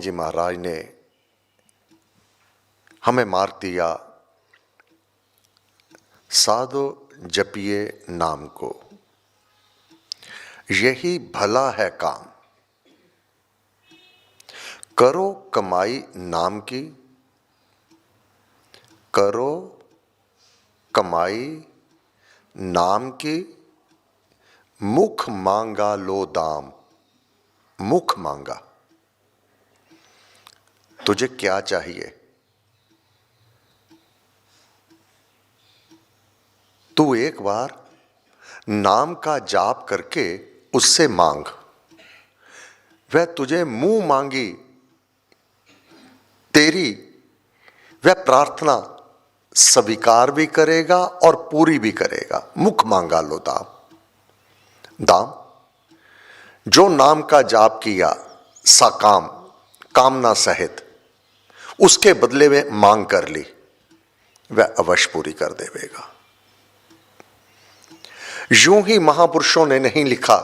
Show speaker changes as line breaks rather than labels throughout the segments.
जी महाराज ने हमें मार्ग दिया, साधो जपिए नाम को, यही भला है काम। करो कमाई नाम की, करो कमाई नाम की, मुख मांगा लो दाम। मुख मांगा, तुझे क्या चाहिए? तू एक बार नाम का जाप करके उससे मांग, वह तुझे मुंह मांगी तेरी वह प्रार्थना स्वीकार भी करेगा और पूरी भी करेगा। मुख मांगा लो दाम। दाम जो नाम का जाप किया साकाम, कामना सहित, उसके बदले में मांग कर ली, वह अवश्य पूरी कर देवेगा। यूं ही महापुरुषों ने नहीं लिखा,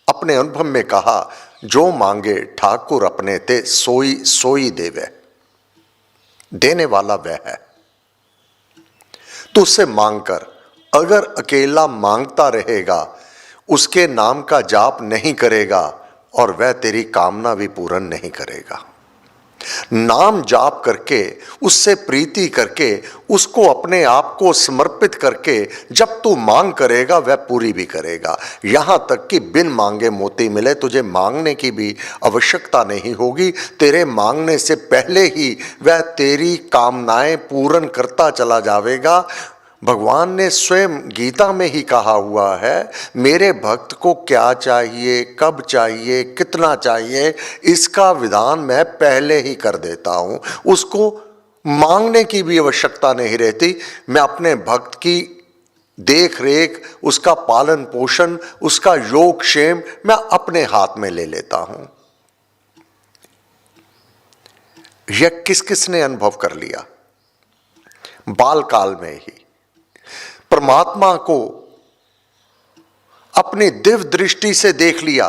अपने अनुभव में कहा, जो मांगे ठाकुर अपने ते सोई सोई देवे। देने वाला वह है। तो उससे मांग कर, अगर अकेला मांगता रहेगा, उसके नाम का जाप नहीं करेगा और वह तेरी कामना भी पूर्ण नहीं करेगा। नाम जाप करके, उससे प्रीति करके, उसको अपने आप को समर्पित करके जब तू मांग करेगा वह पूरी भी करेगा। यहां तक कि बिन मांगे मोती मिले, तुझे मांगने की भी आवश्यकता नहीं होगी। तेरे मांगने से पहले ही वह तेरी कामनाएं पूर्ण करता चला जाएगा। भगवान ने स्वयं गीता में ही कहा हुआ है, मेरे भक्त को क्या चाहिए, कब चाहिए, कितना चाहिए, इसका विधान मैं पहले ही कर देता हूं। उसको मांगने की भी आवश्यकता नहीं रहती। मैं अपने भक्त की देख रेख, उसका पालन पोषण, उसका योग क्षेम मैं अपने हाथ में ले लेता हूं। यह किस किस ने अनुभव कर लिया? बाल काल में ही परमात्मा को अपनी दिव्य दृष्टि से देख लिया।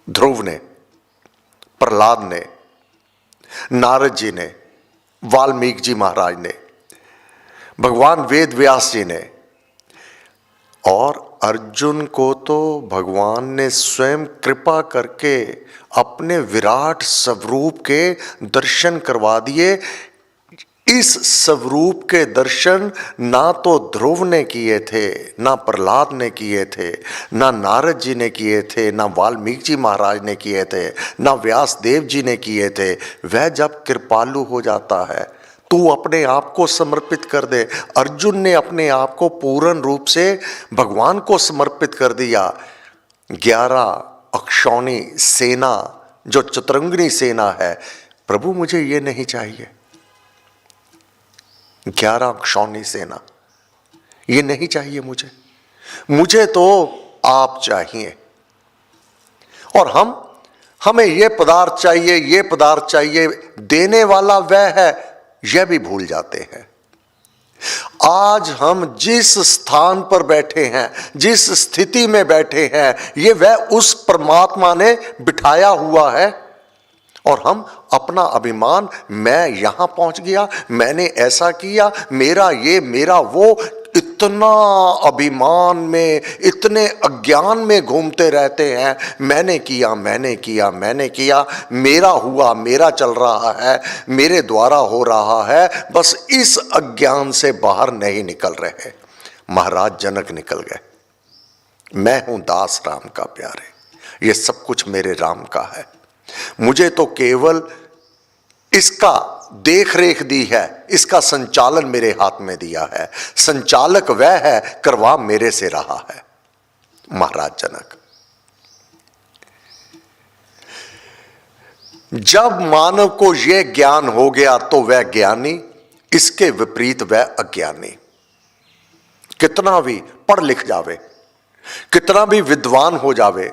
ध्रुव ने, प्रहलाद ने, नारद जी ने, वाल्मीकि जी महाराज ने, भगवान वेद व्यास जी ने, और अर्जुन को तो भगवान ने स्वयं कृपा करके अपने विराट स्वरूप के दर्शन करवा दिए। इस स्वरूप के दर्शन ना तो ध्रुव ने किए थे, ना प्रहलाद ने किए थे, ना नारद जी ने किए थे, ना वाल्मीकि जी महाराज ने किए थे, ना व्यास देव जी ने किए थे। वह जब कृपालु हो जाता है, तू अपने आप को समर्पित कर दे। अर्जुन ने अपने आप को पूर्ण रूप से भगवान को समर्पित कर दिया। 11 अक्षौणी सेना, जो चतुरंगिणी सेना है, प्रभु मुझे ये नहीं चाहिए। 11 अक्षौणी सेना, ये नहीं चाहिए मुझे तो आप चाहिए। और हमें ये पदार्थ चाहिए, ये पदार्थ चाहिए, देने वाला वह है, यह भी भूल जाते हैं। आज हम जिस स्थान पर बैठे हैं, जिस स्थिति में बैठे हैं, ये वह उस परमात्मा ने बिठाया हुआ है। और हम अपना अभिमान, मैं यहां पहुंच गया, मैंने ऐसा किया, मेरा ये, मेरा वो, इतना अभिमान में, इतने अज्ञान में घूमते रहते हैं। मैंने किया, मैंने किया, मैंने किया, मेरा हुआ, मेरा चल रहा है, मेरे द्वारा हो रहा है। बस इस अज्ञान से बाहर नहीं निकल रहे। महाराज जनक निकल गए। मैं हूं दास राम का प्यारे, ये सब कुछ मेरे राम का है, मुझे तो केवल इसका देख रेख दी है, इसका संचालन मेरे हाथ में दिया है, संचालक वह है, करवा मेरे से रहा है। महाराज जनक, जब मानव को यह ज्ञान हो गया तो वह ज्ञानी, इसके विपरीत वह अज्ञानी। कितना भी पढ़ लिख जावे, कितना भी विद्वान हो जावे,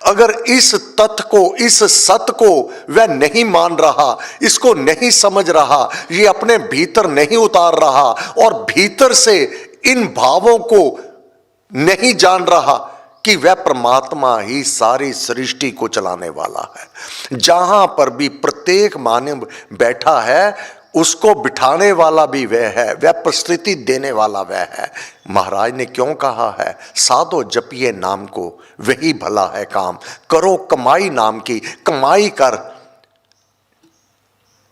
अगर इस तथ्य को, इस सत्य को वह नहीं मान रहा, इसको नहीं समझ रहा, ये अपने भीतर नहीं उतार रहा और भीतर से इन भावों को नहीं जान रहा, कि वह परमात्मा ही सारी सृष्टि को चलाने वाला है। जहां पर भी प्रत्येक मानव बैठा है उसको बिठाने वाला भी वह है, वह परिस्थिति देने वाला वह है। महाराज ने क्यों कहा है, साधो जपिए नाम को वही भला है काम, करो कमाई नाम की, कमाई कर।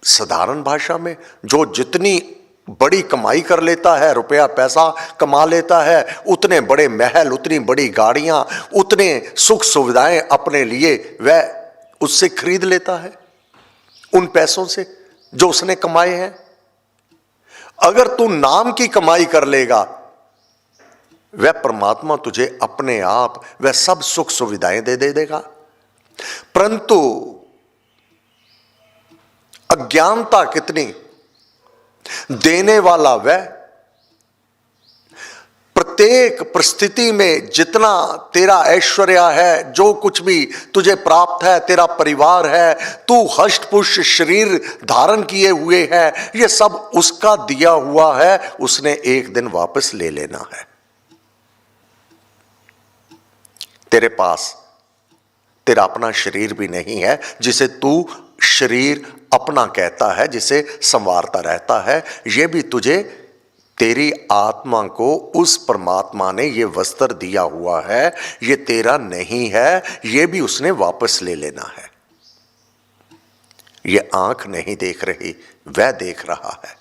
साधारण भाषा में जो जितनी बड़ी कमाई कर लेता है, रुपया पैसा कमा लेता है, उतने बड़े महल, उतनी बड़ी गाड़ियां, उतने सुख सुविधाएं अपने लिए वह उससे खरीद लेता है, उन पैसों से जो उसने कमाए हैं। अगर तू नाम की कमाई कर लेगा, वह परमात्मा तुझे अपने आप वह सब सुख सुविधाएं दे देगा। परंतु अज्ञानता कितनी, देने वाला वह प्रत्येक परिस्थिति में जितना तेरा ऐश्वर्य है, जो कुछ भी तुझे प्राप्त है, तेरा परिवार है, तू हष्ट पुष्ट शरीर धारण किए हुए है, ये सब उसका दिया हुआ है, उसने एक दिन वापस ले लेना है। तेरे पास तेरा अपना शरीर भी नहीं है जिसे तू शरीर अपना कहता है, जिसे संवारता रहता है। यह भी तुझे, तेरी आत्मा को उस परमात्मा ने यह वस्त्र दिया हुआ है, यह तेरा नहीं है, यह भी उसने वापस ले लेना है। यह आंख नहीं देख रही, वह देख रहा है।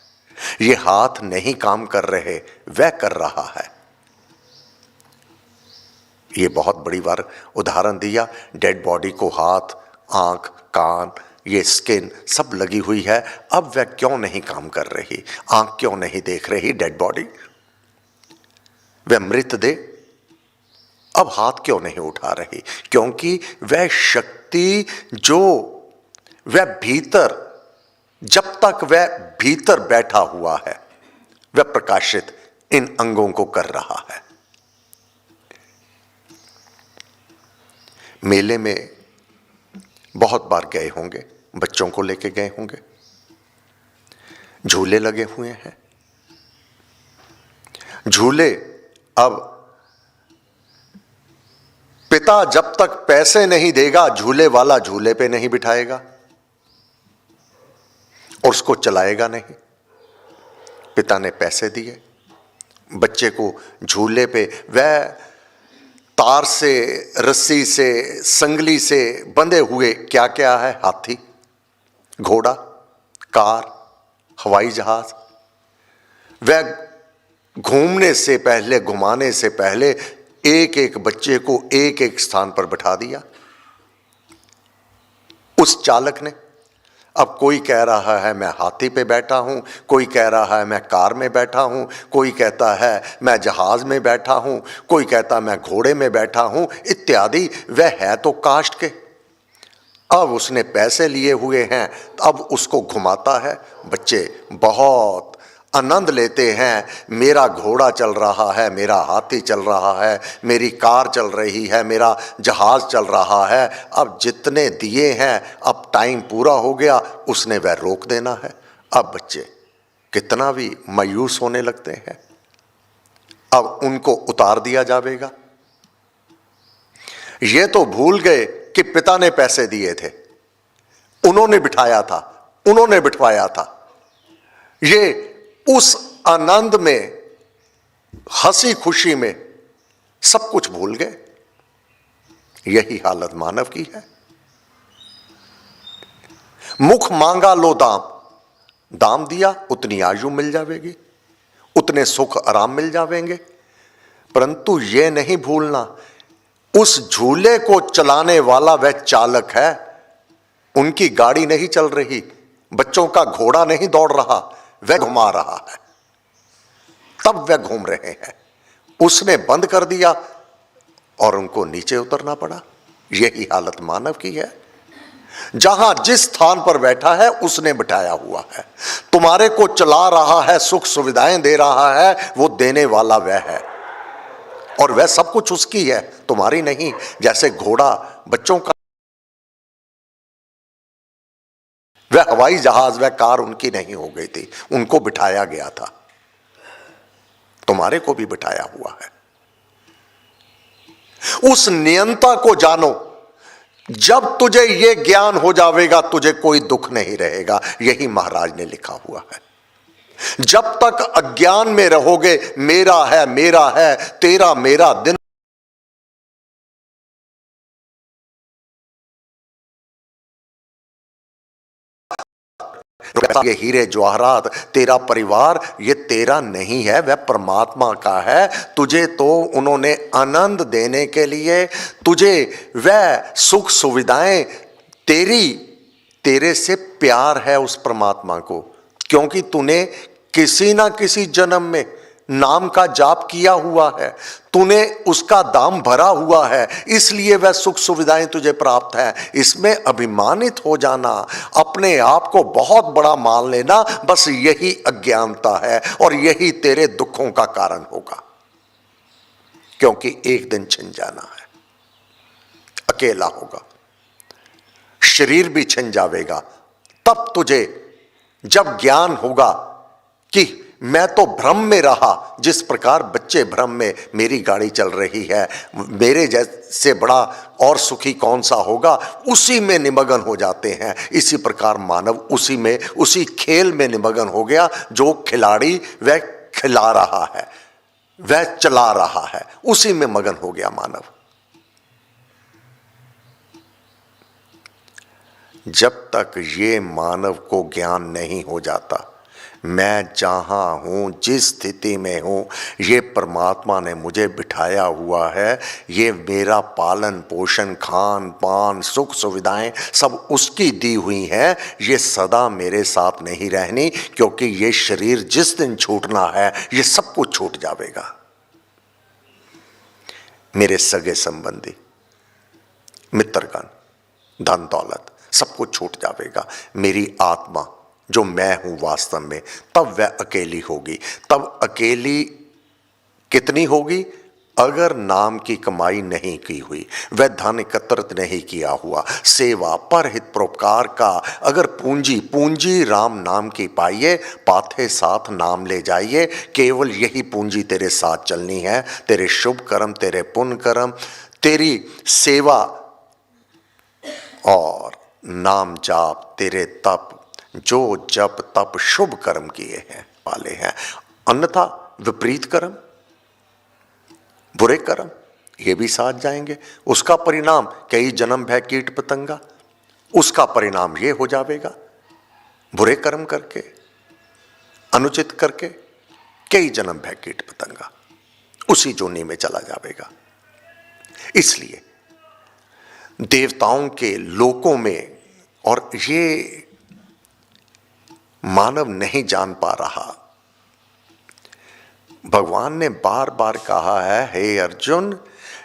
यह हाथ नहीं काम कर रहे, वह कर रहा है। ये बहुत बड़ी बार उदाहरण दिया, डेड बॉडी को हाथ, आंख, कान, ये स्किन सब लगी हुई है, अब वह क्यों नहीं काम कर रही, आंख क्यों नहीं देख रही डेड बॉडी, वह मृत दे अब हाथ क्यों नहीं उठा रही, क्योंकि वह शक्ति जो वह भीतर, जब तक वह भीतर बैठा हुआ है, वह प्रकाशित इन अंगों को कर रहा है। मेले में बहुत बार गए होंगे, बच्चों को लेके गए होंगे, झूले लगे हुए हैं। झूले, अब पिता जब तक पैसे नहीं देगा, झूले वाला झूले पे नहीं बिठाएगा और उसको चलाएगा नहीं। पिता ने पैसे दिए, बच्चे को झूले पे वह तार से, रस्सी से, संगली से बंधे हुए क्या क्या है, हाथी, घोड़ा, कार, हवाई जहाज, वह घूमने से पहले, घुमाने से पहले एक एक बच्चे को एक एक स्थान पर बिठा दिया उस चालक ने। अब कोई कह रहा है मैं हाथी पे बैठा हूं, कोई कह रहा है मैं कार में बैठा हूं, कोई कहता है मैं जहाज में बैठा हूं, कोई कहता मैं घोड़े में बैठा हूं, इत्यादि। वह है तो काष्ठ के, अब उसने पैसे लिए हुए हैं, अब उसको घुमाता है। बच्चे बहुत आनंद लेते हैं, मेरा घोड़ा चल रहा है, मेरा हाथी चल रहा है, मेरी कार चल रही है, मेरा जहाज चल रहा है। अब जितने दिए हैं, अब टाइम पूरा हो गया, उसने वह रोक देना है। अब बच्चे कितना भी मायूस होने लगते हैं, अब उनको उतार दिया जाएगा। ये तो भूल गए कि पिता ने पैसे दिए थे, उन्होंने बिठाया था, उन्होंने बिठवाया था। ये उस आनंद में, हंसी खुशी में सब कुछ भूल गए। यही हालत मानव की है। मुख मांगा लो दाम, दाम दिया उतनी आयु मिल जाएगी, उतने सुख आराम मिल जाएंगे। परंतु यह नहीं भूलना, उस झूले को चलाने वाला वह चालक है। उनकी गाड़ी नहीं चल रही, बच्चों का घोड़ा नहीं दौड़ रहा, वह घुमा रहा है, तब वह घूम रहे हैं। उसने बंद कर दिया और उनको नीचे उतरना पड़ा। यही हालत मानव की है। जहां जिस स्थान पर बैठा है उसने बिठाया हुआ है। तुम्हारे को चला रहा है, सुख सुविधाएं दे रहा है, वो देने वाला वह है और वह सब कुछ उसकी है, तुम्हारी नहीं। जैसे घोड़ा बच्चों का, वह हवाई जहाज, वह कार उनकी नहीं हो गई थी, उनको बिठाया गया था। तुम्हारे को भी बिठाया हुआ है। उस नियंता को जानो। जब तुझे ये ज्ञान हो जाएगा तुझे कोई दुख नहीं रहेगा। यही महाराज ने लिखा हुआ है। जब तक अज्ञान में रहोगे, मेरा है तेरा मेरा दिन ये हीरे जवाहरात तेरा परिवार ये तेरा नहीं है, वह परमात्मा का है। तुझे तो उन्होंने आनंद देने के लिए, तुझे वह सुख सुविधाएं, तेरे से प्यार है उस परमात्मा को, क्योंकि तूने किसी ना किसी जन्म में नाम का जाप किया हुआ है, तूने उसका दाम भरा हुआ है, इसलिए वह सुख सुविधाएं तुझे प्राप्त है। इसमें अभिमानित हो जाना, अपने आप को बहुत बड़ा मान लेना, बस यही अज्ञानता है और यही तेरे दुखों का कारण होगा। क्योंकि एक दिन छिन जाना है, अकेला होगा, शरीर भी छिन जाएगा। तब तुझे जब ज्ञान होगा कि मैं तो भ्रम में रहा, जिस प्रकार बच्चे भ्रम में मेरी गाड़ी चल रही है, मेरे जैसे बड़ा और सुखी कौन सा होगा, उसी में निमग्न हो जाते हैं। इसी प्रकार मानव उसी में, उसी खेल में निमग्न हो गया। जो खिलाड़ी वह खिला रहा है, वह चला रहा है, उसी में मगन हो गया मानव। जब तक ये मानव को ज्ञान नहीं हो जाता, मैं जहाँ हूँ, जिस स्थिति में हूँ, ये परमात्मा ने मुझे बिठाया हुआ है, ये मेरा पालन पोषण खान पान सुख सुविधाएं सब उसकी दी हुई हैं, ये सदा मेरे साथ नहीं रहनी। क्योंकि ये शरीर जिस दिन छूटना है, ये सब कुछ छूट जाएगा। मेरे सगे संबंधी, मित्रगण, धन दौलत सब कुछ छूट जाएगा। मेरी आत्मा जो मैं हूं वास्तव में, तब वह अकेली होगी। तब अकेली कितनी होगी? अगर नाम की कमाई नहीं की हुई, वह धन एकत्रित नहीं किया हुआ, सेवा परहित परोपकार का अगर पूंजी राम नाम की पाइए, पाथे साथ नाम ले जाइए। केवल यही पूंजी तेरे साथ चलनी है। तेरे शुभ कर्म, तेरे पुण्य कर्म, तेरी सेवा और नाम जाप, तेरे तप, जो जप तप शुभ कर्म किए हैं वाले हैं। अन्यथा विपरीत कर्म, बुरे कर्म, ये भी साथ जाएंगे। उसका परिणाम कई जन्म भय कीट पतंगा, उसका परिणाम ये हो जाएगा। बुरे कर्म करके, अनुचित करके कई जन्म भय कीट पतंगा, उसी जोनी में चला जाएगा। इसलिए देवताओं के लोकों में, और ये मानव नहीं जान पा रहा। भगवान ने बार बार कहा है, हे अर्जुन,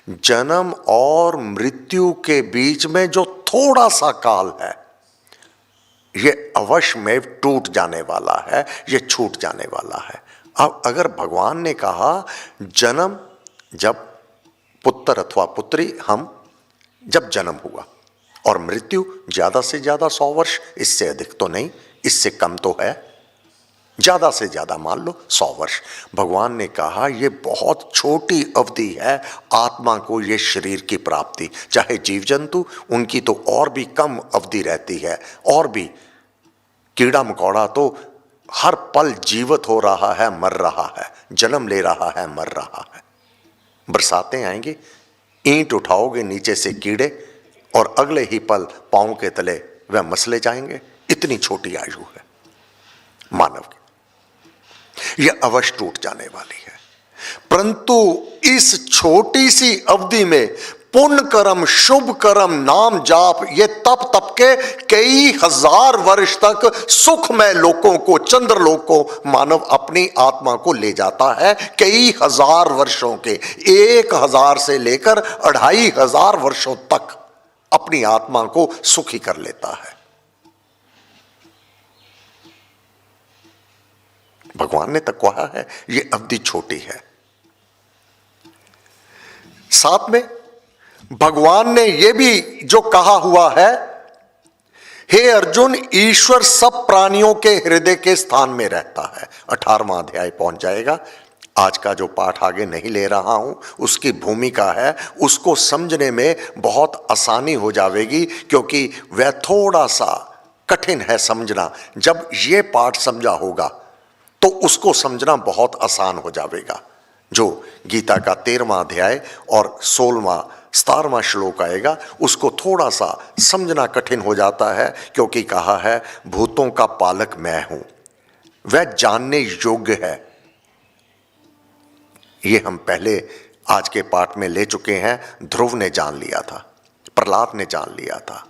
जन्म और मृत्यु के बीच में जो थोड़ा सा काल है, ये अवश्य में टूट जाने वाला है, ये छूट जाने वाला है। अब अगर भगवान ने कहा जन्म, जब पुत्र अथवा पुत्री हम जब जन्म हुआ, और मृत्यु ज्यादा से ज्यादा 100 वर्ष, इससे अधिक तो नहीं, इससे कम तो है, ज्यादा से ज्यादा मान लो 100 वर्ष। भगवान ने कहा ये बहुत छोटी अवधि है आत्मा को ये शरीर की प्राप्ति। चाहे जीव जंतु, उनकी तो और भी कम अवधि रहती है, और भी कीड़ा मकोड़ा तो हर पल जीवित हो रहा है, मर रहा है, जन्म ले रहा है, मर रहा है। बरसातें आएंगी, ईंट उठाओगे नीचे से कीड़े, और अगले ही पल पांव के तले वह मसले जाएंगे। इतनी छोटी आयु है मानव की, यह अवश्य टूट जाने वाली है। परंतु इस छोटी सी अवधि में पुण्य कर्म, शुभ कर्म, नाम जाप, ये तप के कई हजार वर्ष तक सुखमय लोकों को, चंद्र लोक को मानव अपनी आत्मा को ले जाता है। कई हजार वर्षों के, 1000 से लेकर 2500 वर्षों तक अपनी आत्मा को सुखी कर लेता है। भगवान ने तो कहा है ये अवधि छोटी है। साथ में भगवान ने यह भी जो कहा हुआ है, हे अर्जुन, ईश्वर सब प्राणियों के हृदय के स्थान में रहता है। 18वां अध्याय पहुंच जाएगा, आज का जो पाठ आगे नहीं ले रहा हूं, उसकी भूमिका है, उसको समझने में बहुत आसानी हो जाएगी, क्योंकि वह थोड़ा सा कठिन है समझना। जब ये पाठ समझा होगा तो उसको समझना बहुत आसान हो जाएगा। जो गीता का 13वां अध्याय और 17वां श्लोक आएगा, उसको थोड़ा सा समझना कठिन हो जाता है, क्योंकि कहा है भूतों का पालक मैं हूं। वह जानने योग्य है। ये हम पहले आज के पाठ में ले चुके हैं। ध्रुव ने जान लिया था, प्रहलाद ने जान लिया था,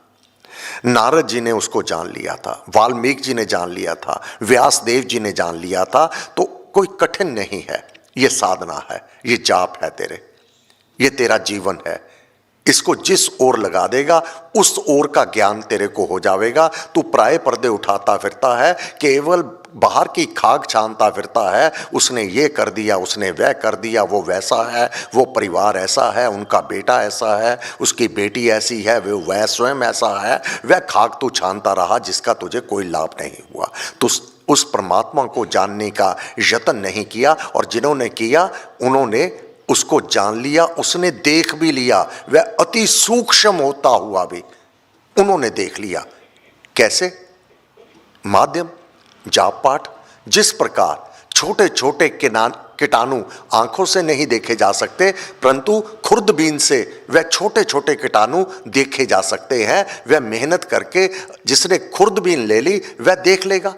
नारद जी ने उसको जान लिया था, वाल्मीकि जी ने जान लिया था, व्यास देव जी ने जान लिया था। तो कोई कठिन नहीं है, ये साधना है, ये जाप है तेरे, ये तेरा जीवन है। इसको जिस ओर लगा देगा उस ओर का ज्ञान तेरे को हो जाएगा। तू पराये पर्दे उठाता फिरता है, केवल बाहर की खाक छानता फिरता है। उसने ये कर दिया, उसने वह कर दिया, वो वैसा है, वो परिवार ऐसा है, उनका बेटा ऐसा है, उसकी बेटी ऐसी है, वह स्वयं ऐसा है। वह खाक तू छानता रहा जिसका तुझे कोई लाभ नहीं हुआ। तो उस परमात्मा को जानने का यत्न नहीं किया, और जिन्होंने किया उन्होंने उसको जान लिया, उसने देख भी लिया। वह अति सूक्ष्म होता हुआ भी उन्होंने देख लिया। कैसे? माध्यम जाप पाठ। जिस प्रकार छोटे छोटे कीटाणु आंखों से नहीं देखे जा सकते, परंतु खुर्दबीन से वह छोटे छोटे कीटाणु देखे जा सकते हैं। वह मेहनत करके जिसने खुर्दबीन ले ली वह देख लेगा।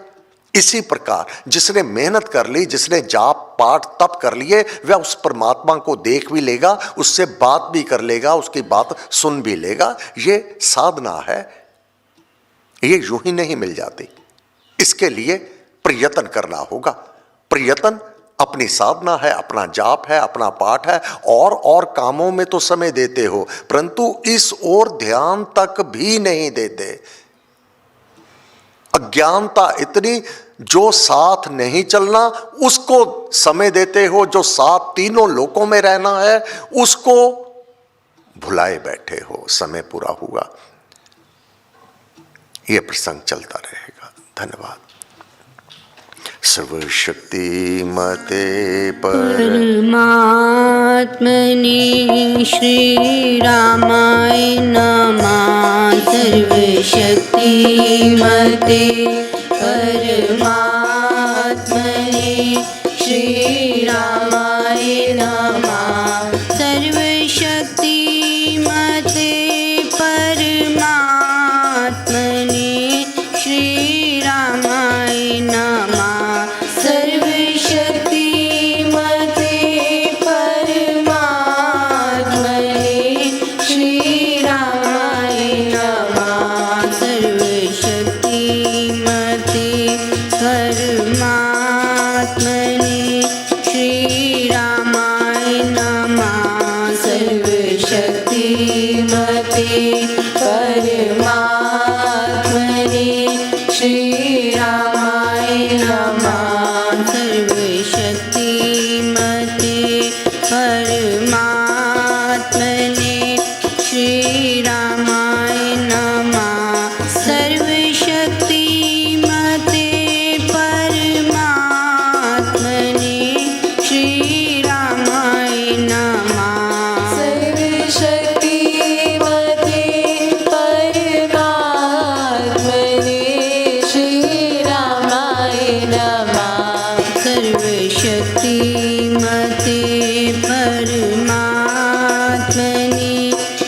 इसी प्रकार जिसने मेहनत कर ली, जिसने जाप पाठ तप कर लिए, वह उस परमात्मा को देख भी लेगा, उससे बात भी कर लेगा, उसकी बात सुन भी लेगा। ये साधना है, ये यूं ही नहीं मिल जाती। इसके लिए प्रयत्न करना होगा। प्रयत्न अपनी साधना है, अपना जाप है, अपना पाठ है। और कामों में तो समय देते हो, परंतु इस ओर ध्यान तक भी नहीं देते। अज्ञानता इतनी, जो साथ नहीं चलना उसको समय देते हो, जो साथ तीनों लोकों में रहना है उसको भुलाए बैठे हो। समय पूरा हुआ, यह प्रसंग चलता रहेगा। धन्यवाद। सर्वशक्ति मते
परमात्मने श्री रामाय नमः। सर्वशक्ति मते परमात्मने श्री रामाय नमः। सर्वशक्ति मते परमात्मने श्री रामाय नमः। सर्वशक्ति मते परमात्मने श्री रामाय नमः। सर्वशक्ति मते परमात्मने श्री रामाय नमः। सर्वशक्ति मते परमात्मने श्री रामाय नमः। सर्वशक्ति मते परमात्मने श्री रामाय नमः। सर्वशक्ति मते परमात्मने श्री रामाय नमः। सर्वशक्ति मते परमात्मने श्री रामाय नमः। सर्वशक्ति मते परमात्मने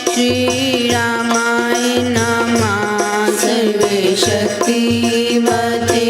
श्री रामाय नमः। सर्वशक्ति मते